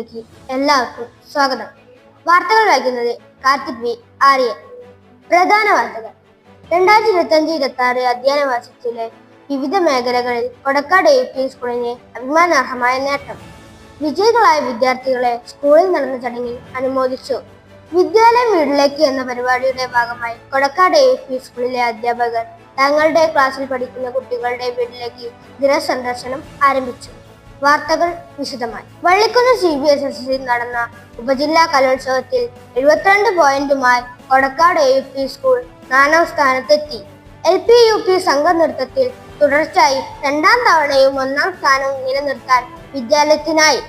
വാർത്തകളിലേക്ക് എല്ലാവർക്കും സ്വാഗതം. വാർത്തകൾ വായിക്കുന്നത് കാർത്തിക് വി ആര്യൻ. പ്രധാന വാർത്തകൾ. 2025-26 അധ്യയന വർഷത്തിലെ വിവിധ മേഖലകളിൽ കൊടക്കാട് AP സ്കൂളിന് അഭിമാനാർഹമായ നേട്ടം. വിജയികളായ വിദ്യാർത്ഥികളെ സ്കൂളിൽ നടന്ന ചടങ്ങിൽ അനുമോദിച്ചു. വിദ്യാലയം വീട്ടിലേക്ക് എന്ന പരിപാടിയുടെ ഭാഗമായി കൊടക്കാട് AP സ്കൂളിലെ അധ്യാപകർ തങ്ങളുടെ ക്ലാസ്സിൽ പഠിക്കുന്ന കുട്ടികളുടെ വീട്ടിലേക്ക് ദിനസന്ദർശനം ആരംഭിച്ചു. വാർത്തകൾ വിശദമായി. വള്ളിക്കുന്ന് CBSSൽ നടന്ന ഉപജില്ലാ കലോത്സവത്തിൽ 72 പോയിന്റുമായി കൊടക്കാട് AP സ്കൂൾ 4ാം സ്ഥാനത്തെത്തി. LP-UP സംഘനൃത്തത്തിൽ തുടർച്ചയായി 2ാം തവണയും 1ാം സ്ഥാനം നിലനിർത്താൻ വിദ്യാലയത്തിനായി.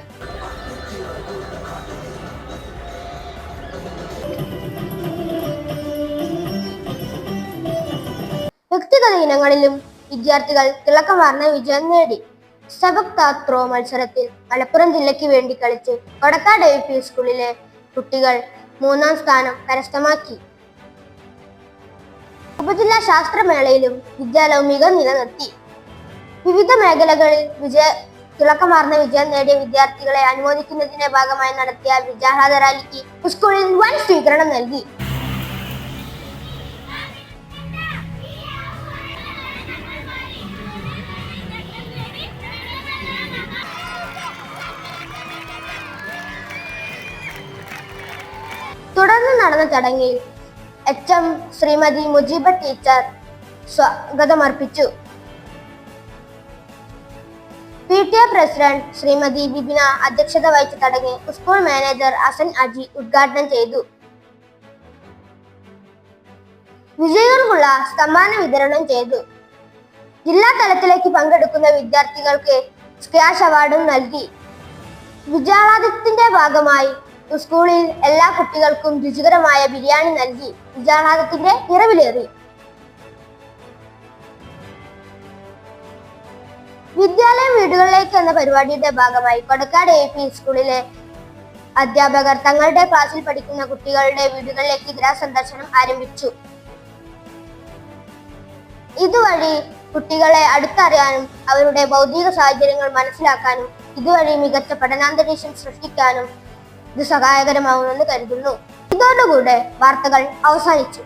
വ്യക്തിഗത ഇനങ്ങളിലും വിദ്യാർത്ഥികൾ തിളക്കമാർന്ന വിജയം നേടി. സബക് ത്രോ മത്സരത്തിൽ മലപ്പുറം ജില്ലയ്ക്ക് വേണ്ടി കളിച്ച് കൊടക്കാട് AP സ്കൂളിലെ കുട്ടികൾ 3ാം സ്ഥാനം കരസ്ഥമാക്കി. ഉപജില്ലാ ശാസ്ത്രമേളയിലും വിദ്യാലയം മികവ് നിലനിർത്തി. വിവിധ മേഖലകളിൽ തിളക്കമാർന്ന വിജയം നേടിയ വിദ്യാർത്ഥികളെ അനുമോദിക്കുന്നതിന്റെ ഭാഗമായി നടത്തിയ വിജയാഹ്ലാദ റാലിക്ക് സ്കൂളിൽ വൻ സ്വീകരണം നൽകി. തുടർന്ന് നടന്ന ചടങ്ങിൽ HM ശ്രീമതി മുജീബ ടീച്ചർ സ്വാഗതമർപ്പിച്ചു. PTA പ്രസിഡന്റ് ശ്രീമതി ബിബിന അധ്യക്ഷത വഹിച്ച ചടങ്ങ് സ്കൂൾ മാനേജർ ഹസൻ അജി ഉദ്ഘാടനം ചെയ്തു. വിജയികൾക്കുള്ള സമ്മാന വിതരണം ചെയ്തു. ജില്ലാ തലത്തിലേക്ക് പങ്കെടുക്കുന്ന വിദ്യാർത്ഥികൾക്ക് സ്ക്വാഷ് അവാർഡും നൽകി. വിജയാഹ്ലാദത്തിന്റെ ഭാഗമായി സ്കൂളിൽ എല്ലാ കുട്ടികൾക്കും രുചികരമായ ബിരിയാണി നൽകി വിജയാഹ്ലാദത്തിന്റെ നിറവിലേറി. വിദ്യാലയം വീടുകളിലേക്ക് എന്ന പരിപാടിയുടെ ഭാഗമായി കൊടക്കാട് AP സ്കൂളിലെ അധ്യാപകർ തങ്ങളുടെ ക്ലാസ്സിൽ പഠിക്കുന്ന കുട്ടികളുടെ വീടുകളിലേക്ക് ദിനസന്ദർശനം ആരംഭിച്ചു. ഇതുവഴി കുട്ടികളെ അടുത്തറിയാനും അവരുടെ ഭൗതിക സാഹചര്യങ്ങൾ മനസ്സിലാക്കാനും ഇതുവഴി മികച്ച പഠനാന്തരീക്ഷം സൃഷ്ടിക്കാനും ഇത് സഹായകരമാവുമെന്ന് കരുതുന്നു. ഇതോടുകൂടെ വാർത്തകൾ അവസാനിച്ചു.